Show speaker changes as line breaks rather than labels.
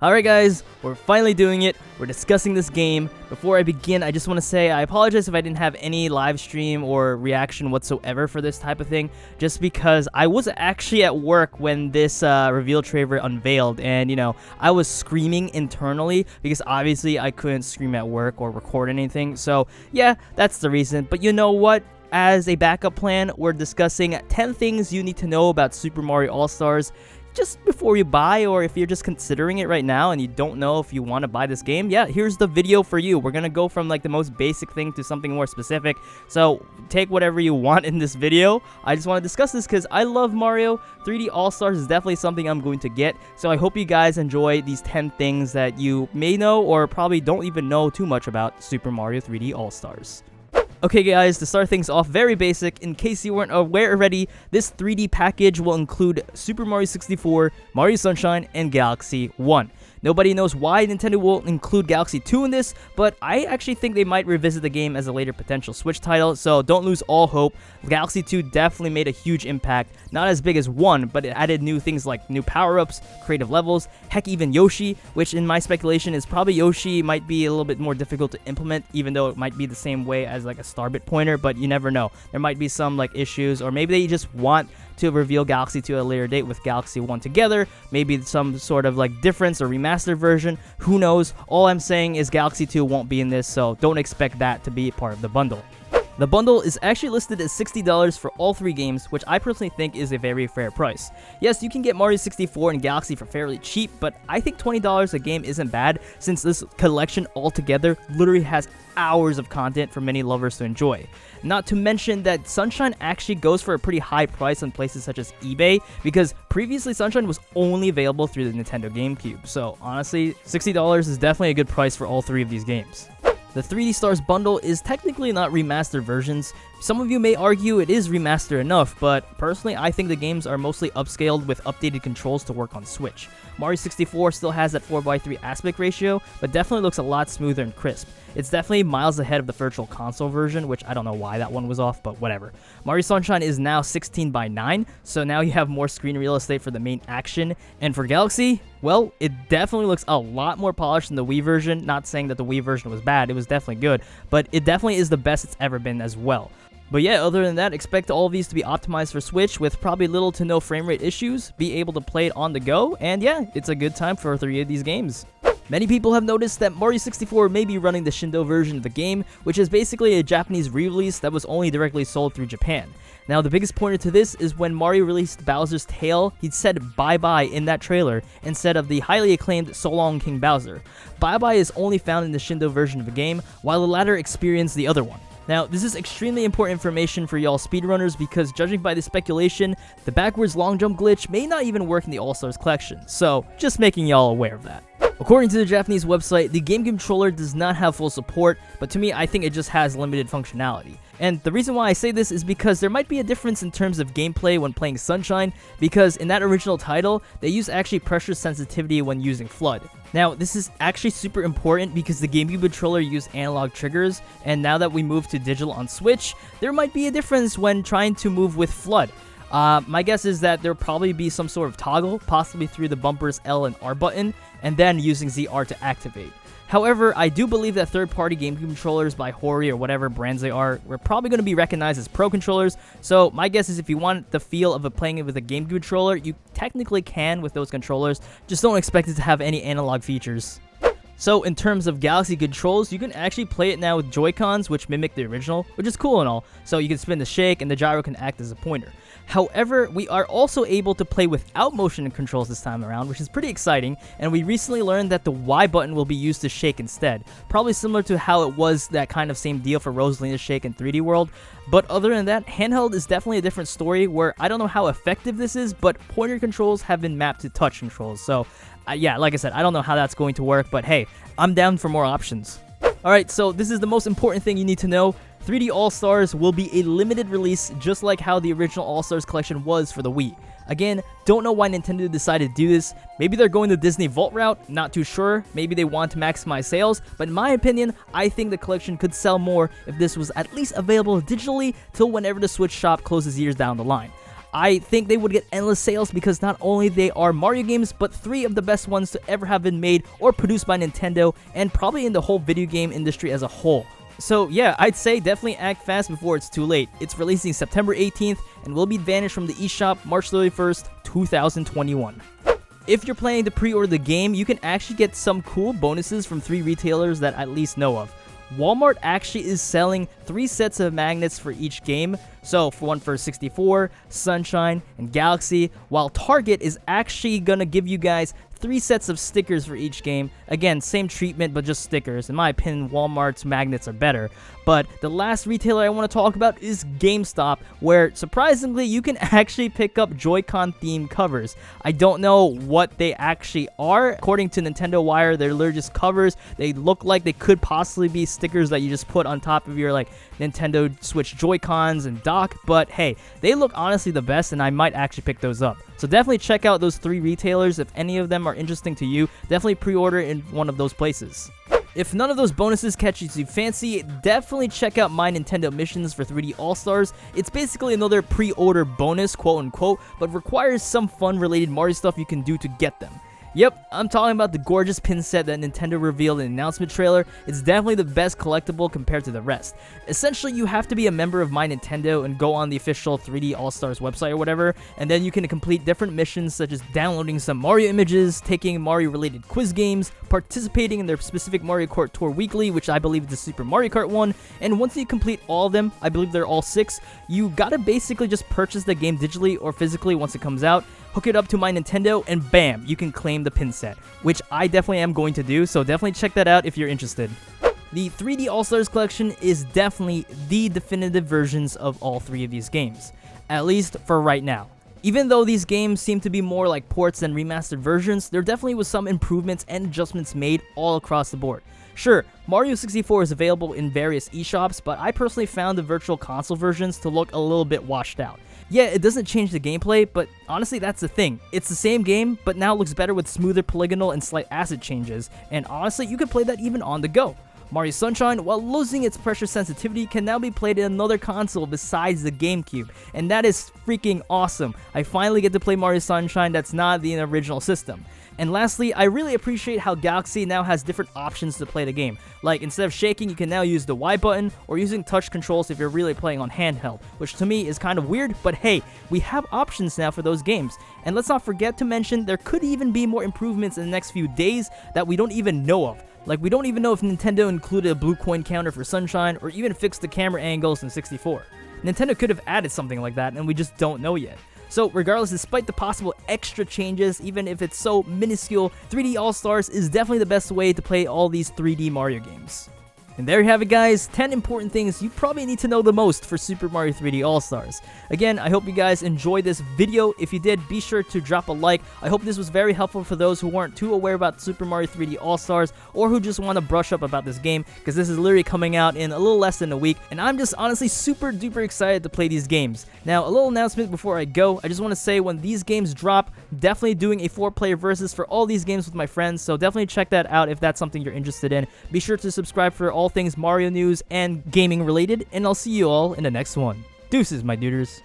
Alright guys, we're finally doing it. We're discussing this game. Before I begin, I just want to say I apologize if I didn't have any live stream or reaction whatsoever for this type of thing, just because I was actually at work when this reveal trailer unveiled, and I was screaming internally because obviously I couldn't scream at work or record anything. So yeah, that's the reason. But you know what? As a backup plan, we're discussing 10 things you need to know about Super Mario All-Stars just before you buy, or if you're just considering it right now and you don't know if you want to buy this game. Yeah, here's the video for you. We're gonna go from like the most basic thing to something more specific, so take whatever you want in this video. I just want to discuss this because I love Mario. 3D All-Stars is definitely something I'm going to get, so I hope you guys enjoy these 10 things that you may know or probably don't even know too much about Super Mario 3D All-Stars. Okay guys, to start things off, very basic, in case you weren't aware already, this 3D package will include Super Mario 64, Mario Sunshine, and Galaxy 1. Nobody knows why Nintendo will include Galaxy 2 in this, but I actually think they might revisit the game as a later potential Switch title, so don't lose all hope. Galaxy 2 definitely made a huge impact, not as big as 1, but it added new things like new power-ups, creative levels, heck even Yoshi, which in my speculation is probably Yoshi might be a little bit more difficult to implement, even though it might be the same way as like a Starbit pointer, but you never know. There might be some like issues, or maybe they just want to reveal Galaxy 2 at a later date with Galaxy 1 together, maybe some sort of like difference or remastered version, who knows. All I'm saying is Galaxy 2 won't be in this, so don't expect that to be part of the bundle. The bundle is actually listed as $60 for all 3 games, which I personally think is a very fair price. Yes, you can get Mario 64 and Galaxy for fairly cheap, but I think $20 a game isn't bad, since this collection altogether literally has hours of content for many lovers to enjoy. Not to mention that Sunshine actually goes for a pretty high price on places such as eBay, because previously Sunshine was only available through the Nintendo GameCube, so honestly, $60 is definitely a good price for all 3 of these games. The 3D Stars bundle is technically not remastered versions. Some of you may argue it is remastered enough, but personally I think the games are mostly upscaled with updated controls to work on Switch. Mario 64 still has that 4:3 aspect ratio, but definitely looks a lot smoother and crisp. It's definitely miles ahead of the Virtual Console version, which I don't know why that one was off, but whatever. Mario Sunshine is now 16:9, so now you have more screen real estate for the main action. And for Galaxy, well, it definitely looks a lot more polished than the Wii version. Not saying that the Wii version was bad, it was definitely good, but it definitely is the best it's ever been as well. But yeah, other than that, expect all of these to be optimized for Switch with probably little to no frame rate issues, be able to play it on the go, and yeah, it's a good time for 3 of these games. Many people have noticed that Mario 64 may be running the Shindou version of the game, which is basically a Japanese re-release that was only directly sold through Japan. Now, the biggest pointer to this is when Mario released Bowser's Tale, he said bye-bye in that trailer instead of the highly acclaimed So Long King Bowser. Bye-bye is only found in the Shindou version of the game, while the latter experienced the other one. Now, this is extremely important information for y'all speedrunners because judging by the speculation, the backwards long jump glitch may not even work in the All-Stars collection, so just making y'all aware of that. According to the Japanese website, the game controller does not have full support, but to me, I think it just has limited functionality. And the reason why I say this is because there might be a difference in terms of gameplay when playing Sunshine, because in that original title, they use actually pressure sensitivity when using FLUDD. Now, this is actually super important because the GameCube controller used analog triggers, and now that we move to digital on Switch, there might be a difference when trying to move with FLUDD. My guess is that there'll probably be some sort of toggle, possibly through the bumper's L and R button, and then using ZR to activate. However, I do believe that third-party GameCube controllers by Hori or whatever brands they are, we're probably going to be recognized as pro controllers, so my guess is if you want the feel of playing it with a GameCube controller, you technically can with those controllers, just don't expect it to have any analog features. So in terms of Galaxy controls, you can actually play it now with Joy-Cons, which mimic the original, which is cool and all. So you can spin the shake and the gyro can act as a pointer. However, we are also able to play without motion controls this time around, which is pretty exciting, and we recently learned that the Y button will be used to shake instead. Probably similar to how it was that kind of same deal for Rosalina's Shake in 3D World. But other than that, handheld is definitely a different story where I don't know how effective this is, but pointer controls have been mapped to touch controls. So yeah, like I said, I don't know how that's going to work, but hey, I'm down for more options. Alright, so this is the most important thing you need to know. 3D All-Stars will be a limited release, just like how the original All-Stars collection was for the Wii. Again, don't know why Nintendo decided to do this. Maybe they're going the Disney Vault route, not too sure. Maybe they want to maximize sales, but in my opinion, I think the collection could sell more if this was at least available digitally till whenever the Switch shop closes years down the line. I think they would get endless sales because not only they are Mario games, but 3 of the best ones to ever have been made or produced by Nintendo, and probably in the whole video game industry as a whole. So yeah, I'd say definitely act fast before it's too late. It's releasing September 18th and will be vanished from the eShop March 31st, 2021. If you're planning to pre-order the game, you can actually get some cool bonuses from 3 retailers that I at least know of. Walmart actually is selling 3 sets of magnets for each game, so for one for 64, Sunshine, and Galaxy, while Target is actually gonna give you guys 3 sets of stickers for each game. Again, same treatment, but just stickers. In my opinion, Walmart's magnets are better. But the last retailer I want to talk about is GameStop, where surprisingly you can actually pick up Joy-Con themed covers. I don't know what they actually are. According to Nintendo Wire, they're literally just covers. They look like they could possibly be stickers that you just put on top of your like Nintendo Switch Joy-Cons and dock, but hey, they look honestly the best, and I might actually pick those up. So definitely check out those 3 retailers. If any of them are interesting to you, definitely pre-order in one of those places. If none of those bonuses catches you fancy, definitely check out My Nintendo Missions for 3D All-Stars. It's basically another pre-order bonus, quote unquote, but requires some fun related Mario stuff you can do to get them. Yep, I'm talking about the gorgeous pin set that Nintendo revealed in the announcement trailer. It's definitely the best collectible compared to the rest. Essentially, you have to be a member of My Nintendo and go on the official 3D All-Stars website or whatever, and then you can complete different missions such as downloading some Mario images, taking Mario-related quiz games, participating in their specific Mario Kart Tour Weekly, which I believe is the Super Mario Kart one, and once you complete all of them, I believe they're all 6, you gotta basically just purchase the game digitally or physically once it comes out, hook it up to My Nintendo, and bam, you can claim the pin set, which I definitely am going to do, so definitely check that out if you're interested. The 3D All-Stars collection is definitely the definitive versions of all 3 of these games, at least for right now. Even though these games seem to be more like ports than remastered versions, there definitely was some improvements and adjustments made all across the board. Sure, Mario 64 is available in various eShops, but I personally found the Virtual Console versions to look a little bit washed out. Yeah, it doesn't change the gameplay, but honestly that's the thing. It's the same game, but now it looks better with smoother polygonal and slight asset changes, and honestly you can play that even on the go. Mario Sunshine, while losing its pressure sensitivity, can now be played in another console besides the GameCube, and that is freaking awesome. I finally get to play Mario Sunshine that's not the original system. And lastly, I really appreciate how Galaxy now has different options to play the game. Like, instead of shaking, you can now use the Y button, or using touch controls if you're really playing on handheld, which to me is kind of weird, but hey, we have options now for those games. And let's not forget to mention, there could even be more improvements in the next few days that we don't even know of. Like, we don't even know if Nintendo included a blue coin counter for Sunshine, or even fixed the camera angles in 64. Nintendo could have added something like that, and we just don't know yet. So regardless, despite the possible extra changes, even if it's so minuscule, 3D All-Stars is definitely the best way to play all these 3D Mario games. And there you have it, guys, 10 important things you probably need to know the most for Super Mario 3D All-Stars. Again, I hope you guys enjoyed this video. If you did, be sure to drop a like. I hope this was very helpful for those who weren't too aware about Super Mario 3D All-Stars, or who just want to brush up about this game, because this is literally coming out in a little less than a week, and I'm just honestly super duper excited to play these games. Now, a little announcement before I go. I just want to say, when these games drop, definitely doing a 4-player versus for all these games with my friends, so definitely check that out if that's something you're interested in. Be sure to subscribe for all things Mario news and gaming related, and I'll see you all in the next one. Deuces, my duders.